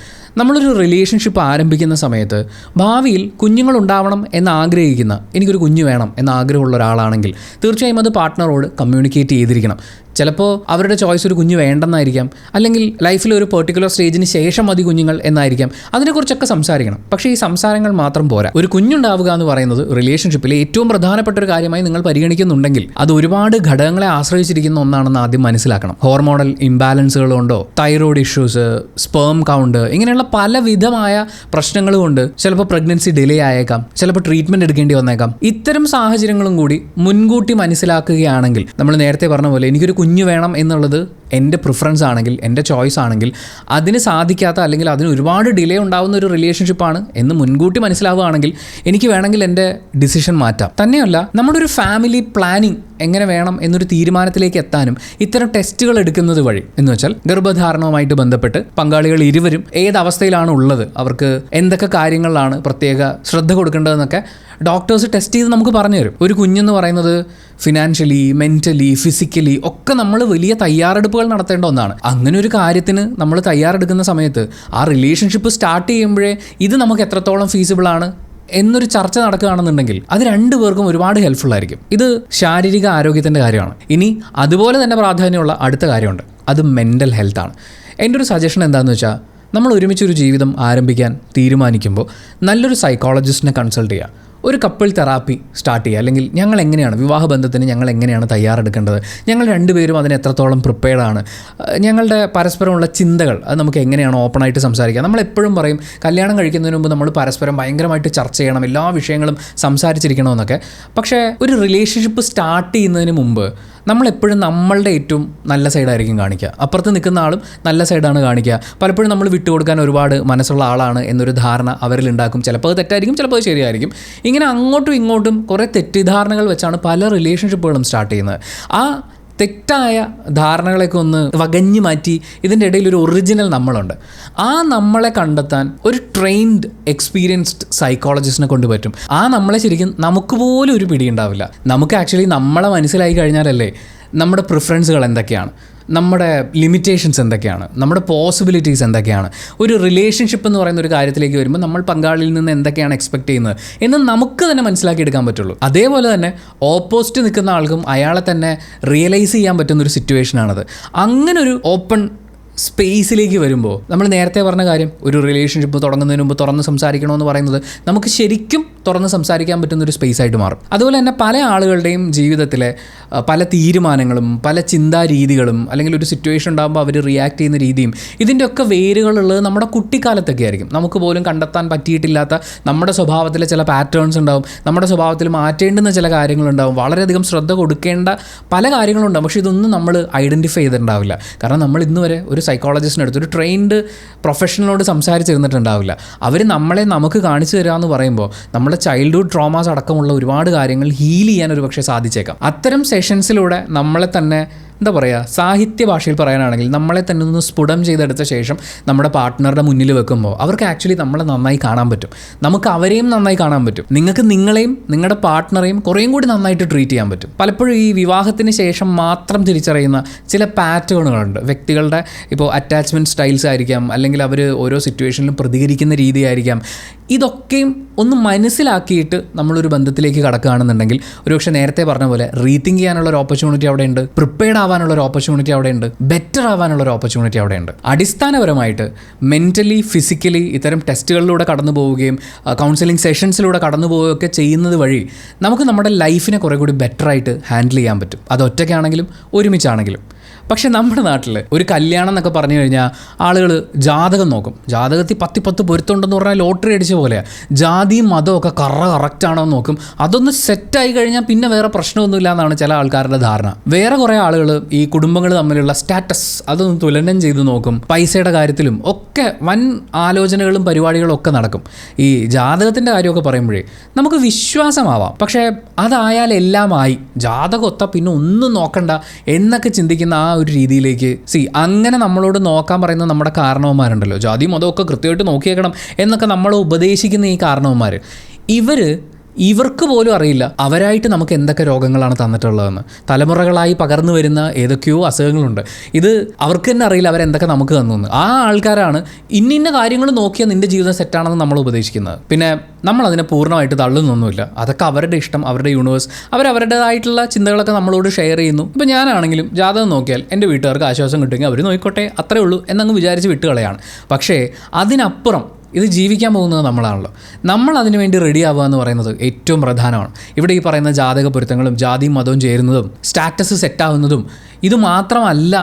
നമ്മളൊരു റിലേഷൻഷിപ്പ് ആരംഭിക്കുന്ന സമയത്ത് ഭാവിയിൽ കുഞ്ഞുങ്ങളുണ്ടാവണം എന്ന് ആഗ്രഹിക്കുന്ന, എനിക്കൊരു കുഞ്ഞ് വേണം എന്ന ആഗ്രഹമുള്ള ഒരാളാണെങ്കിൽ തീർച്ചയായും അത് പാർട്ട്ണറോട് കമ്മ്യൂണിക്കേറ്റ് ചെയ്തിരിക്കണം. ചിലപ്പോൾ അവരുടെ ചോയ്സ് ഒരു കുഞ്ഞ് വേണ്ടെന്നായിരിക്കാം, അല്ലെങ്കിൽ ലൈഫിൽ ഒരു പെർട്ടിക്കുലർ സ്റ്റേജിന് ശേഷം മതി കുഞ്ഞുങ്ങൾ എന്നായിരിക്കാം. അതിനെക്കുറിച്ചൊക്കെ സംസാരിക്കണം. പക്ഷേ ഈ സംസാരങ്ങൾ മാത്രം പോരാ. ഒരു കുഞ്ഞുണ്ടാവുക എന്ന് പറയുന്നത് റിലേഷൻഷിപ്പിലെ ഏറ്റവും പ്രധാനപ്പെട്ട ഒരു കാര്യമായി നിങ്ങൾ പരിഗണിക്കുന്നുണ്ടെങ്കിൽ അത് ഒരുപാട് ഘടകങ്ങളെ ആശ്രയിച്ചിരിക്കുന്ന ഒന്നാണെന്ന് ആദ്യം മനസ്സിലാക്കണം. ഹോർമോണൽ ഇംബാലൻസുകൾ കൊണ്ടോ, തൈറോയ്ഡ് ഇഷ്യൂസ്, സ്പേം കൗണ്ട്, ഇങ്ങനെയുള്ള പലവിധമായ പ്രശ്നങ്ങൾ കൊണ്ട് ചിലപ്പോൾ പ്രഗ്നൻസി ഡിലേ ആയേക്കാം, ചിലപ്പോൾ ട്രീറ്റ്മെൻറ്റ് എടുക്കേണ്ടി വന്നേക്കാം. ഇത്തരം സാഹചര്യങ്ങളും കൂടി മുൻകൂട്ടി മനസ്സിലാക്കുകയാണെങ്കിൽ, നമ്മൾ നേരത്തെ പറഞ്ഞ പോലെ എനിക്കൊരു കുഞ്ഞ് വേണം എന്നുള്ളത് എൻ്റെ പ്രിഫറൻസ് ആണെങ്കിൽ, എൻ്റെ ചോയ്സ് ആണെങ്കിൽ അതിന് സാധിക്കാത്ത അല്ലെങ്കിൽ അതിന് ഒരുപാട് ഡിലേ ഉണ്ടാകുന്ന ഒരു റിലേഷൻഷിപ്പാണ് എന്ന് മുൻകൂട്ടി മനസ്സിലാവുകയാണെങ്കിൽ എനിക്ക് വേണമെങ്കിൽ എൻ്റെ ഡിസിഷൻ മാറ്റാം. തന്നെയല്ല, നമ്മുടെ ഒരു ഫാമിലി പ്ലാനിങ് എങ്ങനെ വേണം എന്നൊരു തീരുമാനത്തിലേക്ക് എത്താനും ഇത്തരം ടെസ്റ്റുകൾ എടുക്കുന്നത് വഴി, എന്ന് വെച്ചാൽ ഗർഭധാരണവുമായിട്ട് ബന്ധപ്പെട്ട് പങ്കാളികൾ ഇരുവരും ഏത് അവസ്ഥയിലാണ് ഉള്ളത്, അവർക്ക് എന്തൊക്കെ കാര്യങ്ങളിലാണ് പ്രത്യേക ശ്രദ്ധ കൊടുക്കേണ്ടതെന്നൊക്കെ ഡോക്ടേഴ്സ് ടെസ്റ്റ് ചെയ്ത് നമുക്ക് പറഞ്ഞു തരും. ഒരു കുഞ്ഞെന്ന് പറയുന്നത് ഫിനാൻഷ്യലി, മെൻ്റലി, ഫിസിക്കലി ഒക്കെ നമ്മൾ വലിയ തയ്യാറെടുപ്പുകൾ നടത്തേണ്ട ഒന്നാണ്. അങ്ങനെ ഒരു കാര്യത്തിന് നമ്മൾ തയ്യാറെടുക്കുന്ന സമയത്ത് ആ റിലേഷൻഷിപ്പ് സ്റ്റാർട്ട് ചെയ്യുമ്പോഴേ ഇത് നമുക്ക് എത്രത്തോളം ഫീസിബിളാണ് എന്നൊരു ചർച്ച നടക്കുകയാണെന്നുണ്ടെങ്കിൽ അത് രണ്ടുപേർക്കും ഒരുപാട് ഹെൽപ്ഫുൾ ആയിരിക്കും. ഇത് ശാരീരിക ആരോഗ്യത്തിൻ്റെ കാര്യമാണ്. ഇനി അതുപോലെ തന്നെ പ്രാധാന്യമുള്ള അടുത്ത കാര്യമുണ്ട്, അത് മെൻ്റൽ ഹെൽത്താണ്. എൻ്റെ ഒരു സജഷൻ എന്താണെന്ന് വെച്ചാൽ, നമ്മൾ ഒരുമിച്ചൊരു ജീവിതം ആരംഭിക്കാൻ തീരുമാനിക്കുമ്പോൾ നല്ലൊരു സൈക്കോളജിസ്റ്റിനെ കൺസൾട്ട് ചെയ്യുക. ഒരു കപ്പിൾ തെറാപ്പി സ്റ്റാർട്ട് ചെയ്യുക. അല്ലെങ്കിൽ ഞങ്ങൾ എങ്ങനെയാണ് വിവാഹബന്ധത്തിന് ഞങ്ങൾ എങ്ങനെയാണ് തയ്യാറെടുക്കേണ്ടത്, ഞങ്ങൾ രണ്ടുപേരും അതിന് എത്രത്തോളം പ്രിപ്പയർഡാണ്, ഞങ്ങളുടെ പരസ്പരമുള്ള ചിന്തകൾ അത് നമുക്ക് എങ്ങനെയാണ് ഓപ്പണായിട്ട് സംസാരിക്കുക. നമ്മളെപ്പോഴും പറയും കല്യാണം കഴിക്കുന്നതിന് മുമ്പ് നമ്മൾ പരസ്പരം ഭയങ്കരമായിട്ട് ചർച്ച ചെയ്യണം, എല്ലാ വിഷയങ്ങളും സംസാരിച്ചിരിക്കണമെന്നൊക്കെ. പക്ഷേ ഒരു റിലേഷൻഷിപ്പ് സ്റ്റാർട്ട് ചെയ്യുന്നതിന് മുമ്പ് നമ്മളെപ്പോഴും നമ്മളുടെ ഏറ്റവും നല്ല സൈഡായിരിക്കും കാണിക്കുക, അപ്പുറത്ത് നിൽക്കുന്ന ആളും നല്ല സൈഡാണ് കാണിക്കുക. പലപ്പോഴും നമ്മൾ വിട്ടുകൊടുക്കാൻ ഒരുപാട് മനസ്സുള്ള ആളാണ് എന്നൊരു ധാരണ അവരിൽ ഉണ്ടാക്കും. ചിലപ്പോൾ അത് തെറ്റായിരിക്കും, ചിലപ്പോൾ അത് ശരിയായിരിക്കും. ഇങ്ങനെ അങ്ങോട്ടും ഇങ്ങോട്ടും കുറേ തെറ്റിദ്ധാരണകൾ വെച്ചാണ് പല റിലേഷൻഷിപ്പുകളും സ്റ്റാർട്ട് ചെയ്യുന്നത്. ആ തെറ്റായ ധാരണകളൊക്കെ ഒന്ന് വകഞ്ഞു മാറ്റി ഇതിൻ്റെ ഇടയിൽ ഒരു ഒറിജിനൽ നമ്മളുണ്ട്. ആ നമ്മളെ കണ്ടെത്താൻ ഒരു ട്രെയിൻഡ് എക്സ്പീരിയൻസ്ഡ് സൈക്കോളജിസ്റ്റിനെ കൊണ്ട് പറ്റും. ആ നമ്മളെ ശരിക്കും നമുക്ക് പോലും ഒരു പിടിയുണ്ടാവില്ല. നമുക്ക് ആക്ച്വലി നമ്മളെ മനസ്സിലായി കഴിഞ്ഞാലല്ലേ നമ്മുടെ പ്രിഫറൻസുകൾ എന്തൊക്കെയാണ്, നമ്മുടെ ലിമിറ്റേഷൻസ് എന്തൊക്കെയാണ്, നമ്മുടെ പോസിബിലിറ്റീസ് എന്തൊക്കെയാണ്, ഒരു റിലേഷൻഷിപ്പ് എന്ന് പറയുന്ന ഒരു കാര്യത്തിലേക്ക് വരുമ്പോൾ നമ്മൾ പങ്കാളിയിൽ നിന്ന് എന്തൊക്കെയാണ് എക്സ്പെക്ട് ചെയ്യുന്നത് എന്ന് നമുക്ക് തന്നെ മനസ്സിലാക്കിയെടുക്കാൻ പറ്റുള്ളൂ. അതേപോലെ തന്നെ ഓപ്പോസിറ്റ് നിൽക്കുന്ന ആൾക്കും അയാളെ തന്നെ റിയലൈസ് ചെയ്യാൻ പറ്റുന്നൊരു സിറ്റുവേഷനാണത്. അങ്ങനൊരു ഓപ്പൺ സ്പേസിലേക്ക് വരുമ്പോൾ നമ്മൾ നേരത്തെ പറഞ്ഞ കാര്യം, ഒരു റിലേഷൻഷിപ്പ് തുടങ്ങുന്നതിന് മുമ്പ് തുറന്ന് സംസാരിക്കണമെന്ന് പറയുന്നത് നമുക്ക് ശരിക്കും തുറന്ന് സംസാരിക്കാൻ പറ്റുന്നൊരു സ്പേസ് ആയിട്ട് മാറും. അതുപോലെ തന്നെ പല ആളുകളുടെയും ജീവിതത്തിലെ പല തീരുമാനങ്ങളും പല ചിന്താ രീതികളും അല്ലെങ്കിൽ ഒരു സിറ്റുവേഷൻ ഉണ്ടാകുമ്പോൾ അവർ റിയാക്ട് ചെയ്യുന്ന രീതിയും ഇതിൻ്റെയൊക്കെ വേരുകളുള്ളത് നമ്മുടെ കുട്ടിക്കാലത്തൊക്കെ ആയിരിക്കും. നമുക്ക് പോലും കണ്ടെത്താൻ പറ്റിയിട്ടില്ലാത്ത നമ്മുടെ സ്വഭാവത്തിലെ ചില പാറ്റേൺസ് ഉണ്ടാവും, നമ്മുടെ സ്വഭാവത്തിൽ മാറ്റേണ്ടുന്ന ചില കാര്യങ്ങളുണ്ടാവും, വളരെയധികം ശ്രദ്ധ കൊടുക്കേണ്ട പല കാര്യങ്ങളുണ്ടാവും. പക്ഷേ ഇതൊന്നും നമ്മൾ ഐഡൻറ്റിഫൈ ചെയ്തിട്ടുണ്ടാവില്ല. കാരണം നമ്മൾ ഇന്ന് വരെ ഒരു സൈക്കോളജിസ്റ്റിൻ്റെ അടുത്ത് ഒരു ട്രെയിൻഡ് പ്രൊഫഷണലോട് സംസാരിച്ചിരുന്നിട്ടുണ്ടാവില്ല. അവർ നമുക്ക് കാണിച്ചു തരിക എന്ന് പറയുമ്പോൾ നമ്മുടെ ചൈൽഡ്ഹുഡ് ട്രോമാസ് അടക്കമുള്ള ഒരുപാട് കാര്യങ്ങൾ ഹീൽ ചെയ്യാൻ ഒരു പക്ഷേ സാധിച്ചേക്കാം. അത്തരം സെഷൻസിലൂടെ നമ്മളെ തന്നെ എന്താ പറയുക, സാഹിത്യ ഭാഷയിൽ പറയാനാണെങ്കിൽ നമ്മളെ തന്നെ ഒന്ന് സ്ഫുടം ചെയ്തെടുത്ത ശേഷം നമ്മുടെ പാർട്ട്ണറുടെ മുന്നിൽ വെക്കുമ്പോൾ അവർക്ക് ആക്ച്വലി നമ്മളെ നന്നായി കാണാൻ പറ്റും, നമുക്ക് അവരെയും നന്നായി കാണാൻ പറ്റും, നിങ്ങൾക്ക് നിങ്ങളെയും നിങ്ങളുടെ പാർട്ട്ണറെയും കുറേയും കൂടി നന്നായിട്ട് ട്രീറ്റ് ചെയ്യാൻ പറ്റും. പലപ്പോഴും ഈ വിവാഹത്തിന് ശേഷം മാത്രം തിരിച്ചറിയുന്ന ചില പാറ്റേണുകളുണ്ട് വ്യക്തികളുടെ. ഇപ്പോൾ അറ്റാച്ച്മെൻറ്റ് സ്റ്റൈൽസ് ആയിരിക്കാം, അല്ലെങ്കിൽ അവർ ഓരോ സിറ്റുവേഷനിലും പ്രതികരിക്കുന്ന രീതിയായിരിക്കാം. ഇതൊക്കെയും ഒന്ന് മനസ്സിലാക്കിയിട്ട് നമ്മളൊരു ബന്ധത്തിലേക്ക് കടക്കുകയാണെന്നുണ്ടെങ്കിൽ ഒരുപക്ഷെ നേരത്തെ പറഞ്ഞ പോലെ റീതിങ്ക് ചെയ്യാനുള്ള ഒരു ഓപ്പർച്യൂണിറ്റി അവിടെ ഉണ്ട്, പ്രിപ്പയർഡ് ആവാനുള്ള ഒരു ഓപ്പർച്യൂണിറ്റി അവിടെ ഉണ്ട്, ബെറ്റർ ആവാനുള്ള ഒരു ഓപ്പർച്യൂണിറ്റി അവിടെ ഉണ്ട്. അടിസ്ഥാനപരമായിട്ട് മെൻ്റലി ഫിസിക്കലി ഇത്തരം ടെസ്റ്റുകളിലൂടെ കടന്നു പോവുകയും കൗൺസിലിംഗ് സെഷൻസിലൂടെ കടന്നു പോവുകയൊക്കെ ചെയ്യുന്നത് വഴി നമുക്ക് നമ്മുടെ ലൈഫിനെ കുറേ കൂടി ബെറ്ററായിട്ട് ഹാൻഡിൽ ചെയ്യാൻ പറ്റും. അത് ഒറ്റയ്ക്കാണെങ്കിലും ഒരുമിച്ചാണെങ്കിലും. പക്ഷേ നമ്മുടെ നാട്ടിൽ ഒരു കല്യാണം എന്നൊക്കെ പറഞ്ഞു കഴിഞ്ഞാൽ ആളുകൾ ജാതകം നോക്കും. ജാതകത്തിൽ 10 പൊരുത്തമുണ്ടെന്ന് പറഞ്ഞാൽ ലോട്ടറി അടിച്ച പോലെയാണ്. ജാതിയും മതവും ഒക്കെ കറക്റ്റാണോ എന്ന് നോക്കും. അതൊന്ന് സെറ്റായി കഴിഞ്ഞാൽ പിന്നെ വേറെ പ്രശ്നമൊന്നുമില്ല എന്നാണ് ചില ആൾക്കാരുടെ ധാരണ. വേറെ കുറേ ആളുകൾ ഈ കുടുംബങ്ങൾ തമ്മിലുള്ള സ്റ്റാറ്റസ് അതൊന്ന് തുലനം ചെയ്ത് നോക്കും. പൈസയുടെ കാര്യത്തിലും ഒക്കെ വൻ ആലോചനകളും പരിപാടികളും ഒക്കെ നടക്കും. ഈ ജാതകത്തിൻ്റെ കാര്യമൊക്കെ പറയുമ്പോഴേ നമുക്ക് വിശ്വാസമാവാം, പക്ഷേ അതായാൽ എല്ലാമായി, ജാതകം ഒത്ത പിന്നെ ഒന്നും നോക്കണ്ട എന്നൊക്കെ ചിന്തിക്കുന്ന ആ ഒരു രീതിയിലേക്ക് അങ്ങനെ നമ്മളോട് നോക്കാൻ പറയുന്ന നമ്മുടെ കാരണവന്മാരുണ്ടല്ലോ, ജാതി മതമൊക്കെ കൃത്യമായിട്ട് നോക്കിയേക്കണം എന്നൊക്കെ നമ്മൾ ഉപദേശിക്കുന്ന ഈ കാരണവന്മാർ, ഇവർക്ക് പോലും അറിയില്ല അവരായിട്ട് നമുക്ക് എന്തൊക്കെ രോഗങ്ങളാണ് തന്നിട്ടുള്ളതെന്ന്. തലമുറകളായി പകർന്നു വരുന്ന ഏതൊക്കെയോ അസുഖങ്ങളുണ്ട്. ഇത് അവർക്ക് തന്നെ അറിയില്ല അവരെന്തൊക്കെ നമുക്ക് തന്നു. ആ ആൾക്കാരാണ് ഇന്ന കാര്യങ്ങൾ നോക്കിയാൽ നിൻ്റെ ജീവിതം സെറ്റാണെന്ന് നമ്മൾ ഉപദേശിക്കുന്നത്. പിന്നെ നമ്മളതിനെ പൂർണ്ണമായിട്ട് തള്ളുന്നൊന്നുമില്ല. അതൊക്കെ അവരുടെ ഇഷ്ടം, അവരുടെ യൂണിവേഴ്സ്, അവരവരുടേതായിട്ടുള്ള ചിന്തകളൊക്കെ നമ്മളോട് ഷെയർ ചെയ്യുന്നു. ഇപ്പോൾ ഞാനാണെങ്കിലും ജാതകം നോക്കിയാൽ എൻ്റെ വീട്ടുകാർക്ക് ആശ്വാസം കിട്ടുമെങ്കിൽ അവർ നോക്കിക്കോട്ടെ, അത്രേ ഉള്ളൂ എന്നങ്ങ് വിചാരിച്ച് വിട്ടുകളയാണ്. പക്ഷേ അതിനപ്പുറം ഇത് ജീവിക്കാൻ പോകുന്നത് നമ്മളാണല്ലോ. നമ്മൾ അതിനു വേണ്ടി റെഡി ആവുക എന്ന് പറയുന്നത് ഏറ്റവും പ്രധാനമാണ്. ഇവിടെ ഈ പറയുന്ന ജാതക പൊരുത്തങ്ങളും ജാതിയും മതവും ചേരുന്നതും സ്റ്റാറ്റസ് സെറ്റാവുന്നതും ഇത് മാത്രമല്ല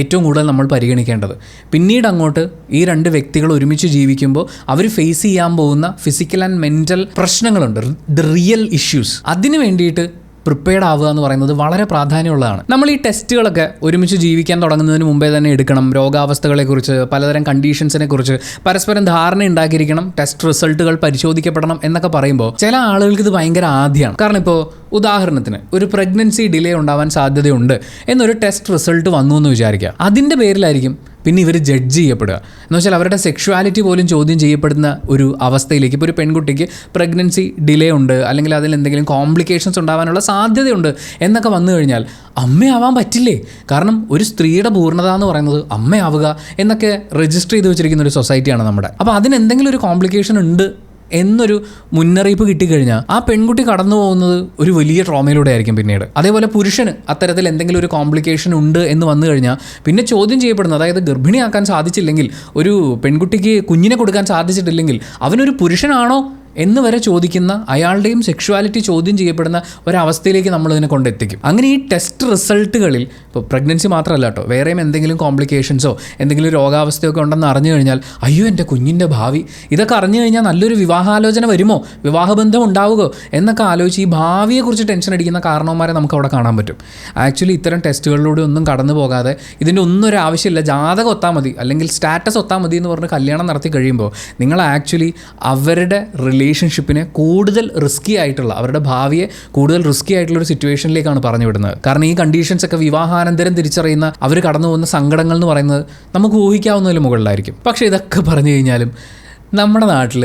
ഏറ്റവും കൂടുതൽ നമ്മൾ പരിഗണിക്കേണ്ടത്. പിന്നീട് അങ്ങോട്ട് ഈ രണ്ട് വ്യക്തികൾ ഒരുമിച്ച് ജീവിക്കുമ്പോൾ അവർ ഫേസ് ചെയ്യാൻ പോകുന്ന ഫിസിക്കൽ ആൻഡ് മെൻ്റൽ പ്രശ്നങ്ങളുണ്ട്, ദ റിയൽ ഇഷ്യൂസ്. അതിന് വേണ്ടിയിട്ട് പ്രിപ്പയർഡ് ആവുക എന്ന് പറയുന്നത് വളരെ പ്രാധാന്യമുള്ളതാണ്. നമ്മൾ ഈ ടെസ്റ്റുകളൊക്കെ ഒരുമിച്ച് ജീവിക്കാൻ തുടങ്ങുന്നതിന് മുമ്പേ തന്നെ എടുക്കണം. രോഗാവസ്ഥകളെക്കുറിച്ച്, പലതരം കണ്ടീഷൻസിനെ കുറിച്ച് പരസ്പരം ധാരണ ഉണ്ടാക്കിയിരിക്കണം. ടെസ്റ്റ് റിസൾട്ടുകൾ പരിശോധിക്കപ്പെടണം എന്നൊക്കെ പറയുമ്പോൾ ചില ആളുകൾക്ക് ഇത് ഭയങ്കര ആദ്യമാണ്. കാരണം ഇപ്പോൾ ഉദാഹരണത്തിന് ഒരു പ്രഗ്നൻസി ഡിലേ ഉണ്ടാവാൻ സാധ്യതയുണ്ട് എന്നൊരു ടെസ്റ്റ് റിസൾട്ട് വന്നു എന്ന് വിചാരിക്കുക. അതിൻ്റെ പേരിലായിരിക്കും പിന്നെ ഇവർ ജഡ്ജ് ചെയ്യപ്പെടുക. എന്ന് വെച്ചാൽ അവരുടെ സെക്ഷുവാലിറ്റി പോലും ചോദ്യം ചെയ്യപ്പെടുന്ന ഒരു അവസ്ഥയിലേക്ക്. ഇപ്പോൾ ഒരു പെൺകുട്ടിക്ക് പ്രഗ്നൻസി ഡിലേ ഉണ്ട്, അല്ലെങ്കിൽ അതിൽ എന്തെങ്കിലും കോംപ്ലിക്കേഷൻസ് ഉണ്ടാവാനുള്ള സാധ്യതയുണ്ട് എന്നൊക്കെ വന്നു കഴിഞ്ഞാൽ അമ്മയാവാൻ പറ്റില്ലേ? കാരണം ഒരു സ്ത്രീയുടെ പൂർണ്ണത എന്ന് പറയുന്നത് അമ്മയാവുക എന്നൊക്കെ രജിസ്റ്റർ ചെയ്ത് വെച്ചിരിക്കുന്ന ഒരു സൊസൈറ്റിയാണ് നമ്മുടെ. അപ്പോൾ അതിനെന്തെങ്കിലും ഒരു കോംപ്ലിക്കേഷൻ ഉണ്ട് എന്നൊരു മുന്നറിയിപ്പ് കിട്ടിക്കഴിഞ്ഞാൽ ആ പെൺകുട്ടി കടന്നു പോകുന്നത് ഒരു വലിയ ട്രോമയിലൂടെ ആയിരിക്കും പിന്നീട്. അതേപോലെ പുരുഷന് അത്തരത്തിൽ എന്തെങ്കിലും ഒരു കോംപ്ലിക്കേഷൻ ഉണ്ട് എന്ന് വന്നു കഴിഞ്ഞാൽ പിന്നെ ചോദ്യം ചെയ്യപ്പെടുന്നത്, അതായത് ഗർഭിണിയാക്കാൻ സാധിച്ചില്ലെങ്കിൽ, ഒരു പെൺകുട്ടിക്ക് കുഞ്ഞിനെ കൊടുക്കാൻ സാധിച്ചിട്ടില്ലെങ്കിൽ അവനൊരു പുരുഷനാണോ എന്ന് വരെ ചോദിക്കുന്ന, അയാളുടെയും സെക്ഷുവാലിറ്റി ചോദ്യം ചെയ്യപ്പെടുന്ന ഒരവസ്ഥയിലേക്ക് നമ്മളിതിനെ കൊണ്ടെത്തിക്കും. അങ്ങനെ ഈ ടെസ്റ്റ് റിസൾട്ടുകളിൽ ഇപ്പോൾ പ്രഗ്നൻസി മാത്രമല്ല കേട്ടോ, വേറെയും എന്തെങ്കിലും കോംപ്ലിക്കേഷൻസോ എന്തെങ്കിലും രോഗാവസ്ഥയൊക്കെ ഉണ്ടെന്ന് അറിഞ്ഞു കഴിഞ്ഞാൽ അയ്യോ എൻ്റെ കുഞ്ഞിൻ്റെ ഭാവി, ഇതൊക്കെ അറിഞ്ഞു കഴിഞ്ഞാൽ നല്ലൊരു വിവാഹാലോചന വരുമോ, വിവാഹബന്ധം ഉണ്ടാവുമോ എന്നൊക്കെ ആലോചിച്ച് ഈ ഭാവിയെക്കുറിച്ച് ടെൻഷൻ അടിക്കുന്ന കാരണവന്മാരെ നമുക്ക് അവിടെ കാണാൻ പറ്റും. ആക്ച്വലി ഇത്തരം ടെസ്റ്റുകളിലൂടെ ഒന്നും കടന്നു പോകാതെ ഇതിൻ്റെ ഒന്നും ഒരു ആവശ്യമില്ല, ജാതകം ഒത്താൽ മതി അല്ലെങ്കിൽ സ്റ്റാറ്റസ് ഒത്താൽ മതി എന്ന് പറഞ്ഞ് കല്യാണം നടത്തി കഴിയുമ്പോൾ നിങ്ങൾ ആക്ച്വലി അവരുടെ റിലേഷൻഷിപ്പിനെ കൂടുതൽ റിസ്കി ആയിട്ടുള്ള, അവരുടെ ഭാവിയെ കൂടുതൽ റിസ്കി ആയിട്ടുള്ള ഒരു സിറ്റുവേഷനിലേക്കാണ് പറഞ്ഞു വിടുന്നത്. കാരണം ഈ കണ്ടീഷൻസ് ഒക്കെ വിവാഹാനന്തരം തിരിച്ചറിയുന്ന അവർ കടന്നു പോകുന്ന സങ്കടങ്ങൾ എന്ന് പറയുന്നത് നമുക്ക് ഊഹിക്കാവുന്നതിലും മുകളിലായിരിക്കും. പക്ഷേ ഇതൊക്കെ പറഞ്ഞു കഴിഞ്ഞാലും നമ്മുടെ നാട്ടിൽ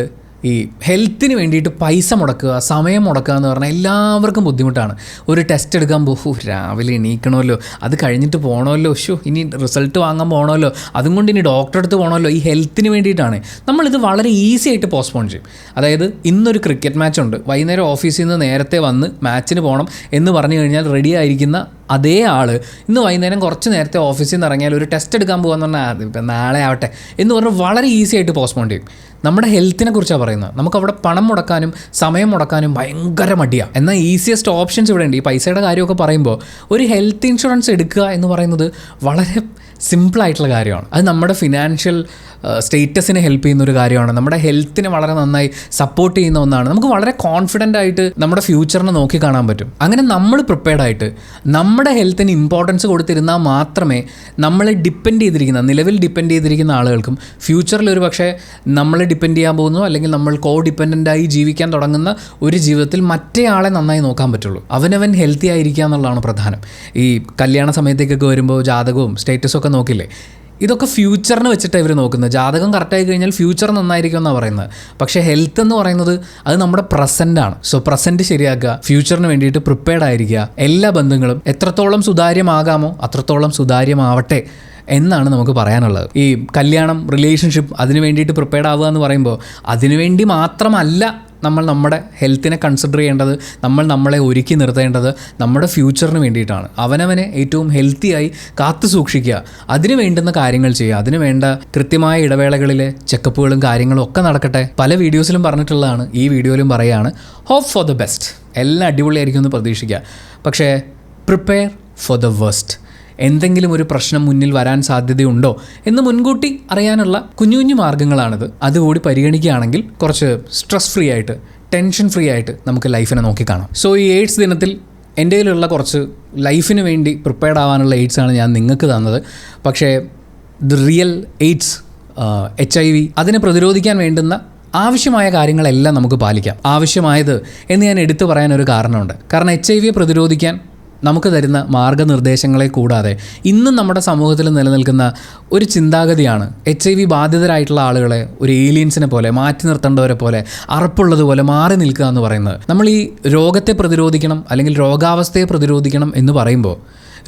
ഈ ഹെൽത്തിന് വേണ്ടിയിട്ട് പൈസ മുടക്കുക, സമയം മുടക്കുക എന്ന് പറഞ്ഞാൽ എല്ലാവർക്കും ബുദ്ധിമുട്ടാണ്. ഒരു ടെസ്റ്റ് എടുക്കാൻ പോകും, രാവിലെ എണീക്കണമല്ലോ, അത് കഴിഞ്ഞിട്ട് പോകണമല്ലോ, ഇനി റിസൾട്ട് വാങ്ങാൻ പോകണമല്ലോ, അതും കൊണ്ട് ഇനി ഡോക്ടറെ അടുത്ത് പോകണമല്ലോ. ഈ ഹെൽത്തിന് വേണ്ടിയിട്ടാണ് നമ്മളിത് വളരെ ഈസി ആയിട്ട് പോസ്റ്റ്പോൺ ചെയ്യും. അതായത് ഇന്നൊരു ക്രിക്കറ്റ് മാച്ച് ഉണ്ട്, വൈകുന്നേരം ഓഫീസിൽ നിന്ന് നേരത്തെ വന്ന് മാച്ചിന് പോകണം എന്ന് പറഞ്ഞു കഴിഞ്ഞാൽ റെഡി ആയിരിക്കുന്ന അതേ ആൾ ഇന്ന് വൈകുന്നേരം കുറച്ച് നേരത്തെ ഓഫീസിൽ നിന്ന് ഇറങ്ങിയാൽ ഒരു ടെസ്റ്റ് എടുക്കാൻ പോകാമെന്ന് പറഞ്ഞാൽ ഇപ്പം നാളെ ആവട്ടെ എന്ന് പറഞ്ഞാൽ വളരെ ഈസി ആയിട്ട് പോസ്റ്റ്പോൺ ചെയ്യും. നമ്മുടെ ഹെൽത്തിനെ കുറിച്ചാണ് പറയുന്നത്. നമുക്കവിടെ പണം മുടക്കാനും സമയം മുടക്കാനും ഭയങ്കര മടിയാണ്. എന്നാൽ ഈസിയസ്റ്റ് ഓപ്ഷൻസ് ഇവിടെ ഉണ്ട്. ഈ പൈസയുടെ കാര്യമൊക്കെ പറയുമ്പോൾ ഒരു ഹെൽത്ത് ഇൻഷുറൻസ് എടുക്കുക എന്ന് പറയുന്നത് വളരെ സിമ്പിളായിട്ടുള്ള കാര്യമാണ്. അത് നമ്മുടെ ഫിനാൻഷ്യൽ സ്റ്റേറ്റസിനെ ഹെൽപ്പ് ചെയ്യുന്ന ഒരു കാര്യമാണ്. നമ്മുടെ ഹെൽത്തിനെ വളരെ നന്നായി സപ്പോർട്ട് ചെയ്യുന്ന ഒന്നാണ്. നമുക്ക് വളരെ കോൺഫിഡൻ്റ് ആയിട്ട് നമ്മുടെ ഫ്യൂച്ചറിനെ നോക്കി കാണാൻ പറ്റും. അങ്ങനെ നമ്മൾ പ്രിപ്പയർഡ് ആയിട്ട് നമ്മുടെ ഹെൽത്തിന് ഇമ്പോർട്ടൻസ് കൊടുത്തിരുന്നാൽ മാത്രമേ നമ്മളെ നിലവിൽ ഡിപ്പെൻഡ് ചെയ്തിരിക്കുന്ന ആളുകൾക്കും ഫ്യൂച്ചറിൽ ഒരു പക്ഷേ നമ്മളെ ഡിപ്പെൻഡ് ചെയ്യാൻ പോകുന്നു, അല്ലെങ്കിൽ നമ്മൾ കോഡിപ്പെൻഡൻ്റായി ജീവിക്കാൻ തുടങ്ങുന്ന ഒരു ജീവിതത്തിൽ മറ്റേ ആളെ നന്നായി നോക്കാൻ പറ്റുള്ളൂ. അവനവൻ ഹെൽത്തി ആയിരിക്കുക എന്നുള്ളതാണ് പ്രധാനം. ഈ കല്യാണ സമയത്തേക്കൊക്കെ വരുമ്പോൾ ജാതകവും സ്റ്റേറ്റസും ഒക്കെ നോക്കില്ലേ, ഇതൊക്കെ ഫ്യൂച്ചറിന് വെച്ചിട്ടാണ് ഇവർ നോക്കുന്നത്. ജാതകം കറക്റ്റായി കഴിഞ്ഞാൽ ഫ്യൂച്ചർ നന്നായിരിക്കും എന്നാണ് പറയുന്നത്. പക്ഷേ ഹെൽത്ത് എന്ന് പറയുന്നത് അത് നമ്മുടെ പ്രസൻറ്റാണ്. സോ പ്രസൻറ്റ് ശരിയാക്കുക, ഫ്യൂച്ചറിന് വേണ്ടിയിട്ട് പ്രിപ്പയർഡ് ആയിരിക്കുക. എല്ലാ ബന്ധങ്ങളും എത്രത്തോളം സുതാര്യമാകാമോ അത്രത്തോളം സുതാര്യമാവട്ടെ എന്നാണ് നമുക്ക് പറയാനുള്ളത്. ഈ കല്യാണം, റിലേഷൻഷിപ്പ്, അതിന് വേണ്ടിയിട്ട് പ്രിപ്പയർഡ് ആവുക എന്ന് പറയുമ്പോൾ അതിനുവേണ്ടി മാത്രമല്ല നമ്മൾ നമ്മുടെ ഹെൽത്തിനെ കൺസിഡർ ചെയ്യേണ്ടത്, നമ്മൾ നമ്മളെ ഒരുക്കി നിർത്തേണ്ടത് നമ്മുടെ ഫ്യൂച്ചറിന് വേണ്ടിയിട്ടാണ്. അവനവനെ ഏറ്റവും ഹെൽത്തിയായി കാത്തു സൂക്ഷിക്കുക, അതിന് വേണ്ടുന്ന കാര്യങ്ങൾ ചെയ്യുക, അതിന് വേണ്ട കൃത്യമായ ഇടവേളകളിലെ ചെക്കപ്പുകളും കാര്യങ്ങളും ഒക്കെ നടക്കട്ടെ. പല വീഡിയോസിലും പറഞ്ഞിട്ടുള്ളതാണ്, ഈ വീഡിയോയിലും പറയുകയാണ്. Hope for the best. എല്ലാം അടിപൊളിയായിരിക്കും എന്ന് പ്രതീക്ഷിക്കുക. പക്ഷേ പ്രിപ്പയർ ഫോർ ദ വേസ്റ്റ്. എന്തെങ്കിലും ഒരു പ്രശ്നം മുന്നിൽ വരാൻ സാധ്യതയുണ്ടോ എന്ന് മുൻകൂട്ടി അറിയാനുള്ള കുഞ്ഞു കുഞ്ഞു മാർഗ്ഗങ്ങളാണിത്. അതുകൂടി പരിഗണിക്കുകയാണെങ്കിൽ കുറച്ച് സ്ട്രെസ് ഫ്രീ ആയിട്ട്, ടെൻഷൻ ഫ്രീ ആയിട്ട് നമുക്ക് ലൈഫിനെ നോക്കിക്കാണാം. സോ ഈ എയ്ഡ്സ് ദിനത്തിൽ എൻ്റെ കയ്യിലുള്ള കുറച്ച് ലൈഫിന് വേണ്ടി പ്രിപ്പയർഡ് ആവാനുള്ള എയ്ഡ്സാണ് ഞാൻ നിങ്ങൾക്ക് തന്നത്. പക്ഷേ ദ റിയൽ എയ്ഡ്സ്, HIV, അതിനെ പ്രതിരോധിക്കാൻ വേണ്ടുന്ന ആവശ്യമായ കാര്യങ്ങളെല്ലാം നമുക്ക് പാലിക്കാം. ആവശ്യമായത് എന്ന് ഞാൻ എടുത്തു പറയാനൊരു കാരണമുണ്ട്. കാരണം HIV പ്രതിരോധിക്കാൻ നമുക്ക് തരുന്ന മാർഗ്ഗനിർദ്ദേശങ്ങളെ കൂടാതെ ഇന്നും നമ്മുടെ സമൂഹത്തിൽ നിലനിൽക്കുന്ന ഒരു ചിന്താഗതിയാണ് HIV ബാധിതരായിട്ടുള്ള ആളുകളെ ഒരു ഏലിയൻസിനെ പോലെ, മാറ്റി നിർത്തേണ്ടവരെ പോലെ, അറപ്പുള്ളതുപോലെ മാറി നിൽക്കുക എന്ന് പറയുന്നത്. നമ്മൾ ഈ രോഗത്തെ പ്രതിരോധിക്കണം അല്ലെങ്കിൽ രോഗാവസ്ഥയെ പ്രതിരോധിക്കണം എന്ന് പറയുമ്പോൾ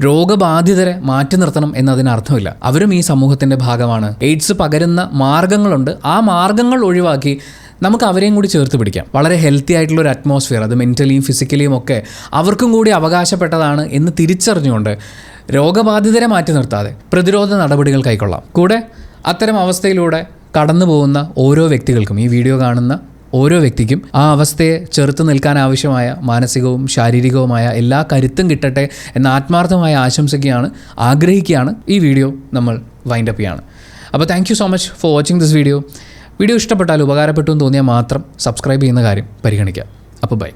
രോഗബാധിതരെ മാറ്റി നിർത്തണം എന്നതിനർത്ഥമില്ല. അവരും ഈ സമൂഹത്തിൻ്റെ ഭാഗമാണ്. എയ്ഡ്സ് പകരുന്ന മാർഗ്ഗങ്ങളുണ്ട്. ആ മാർഗ്ഗങ്ങൾ ഒഴിവാക്കി നമുക്ക് അവരെയും കൂടി ചേർത്ത് പിടിക്കാം. വളരെ ഹെൽത്തി ആയിട്ടുള്ള ഒരു അറ്റ്മോസ്ഫിയർ, അത് മെൻ്റലിയും ഫിസിക്കലിയും ഒക്കെ അവർക്കും കൂടി അവകാശപ്പെട്ടതാണ് എന്ന് തിരിച്ചറിഞ്ഞുകൊണ്ട് രോഗബാധിതരെ മാറ്റി നിർത്താതെ പ്രതിരോധ നടപടികൾ കൈക്കൊള്ളാം. കൂടെ അത്തരം അവസ്ഥയിലൂടെ കടന്നു പോകുന്ന ഓരോ വ്യക്തികൾക്കും, ഈ വീഡിയോ കാണുന്ന ഓരോ വ്യക്തിക്കും ആ അവസ്ഥയെ ചെറുത്ത് നിൽക്കാൻ ആവശ്യമായ മാനസികവും ശാരീരികവുമായ എല്ലാ കരുത്തും കിട്ടട്ടെ എന്ന ആത്മാർത്ഥമായ ആശംസിക്കുകയാണ്, ആഗ്രഹിക്കുകയാണ്. ഈ വീഡിയോ നമ്മൾ വൈൻഡപ്പ് ചെയ്യാണ്. അപ്പോൾ thank you so much for watching this video. Video ഇഷ്ടപ്പെട്ടാൽ, ഉപകാരപ്പെട്ടു എന്ന് തോന്നിയാൽ മാത്രം സബ്സ്ക്രൈബ് ചെയ്യുന്ന കാര്യം പരിഗണിക്കുക. അപ്പോൾ ബൈ.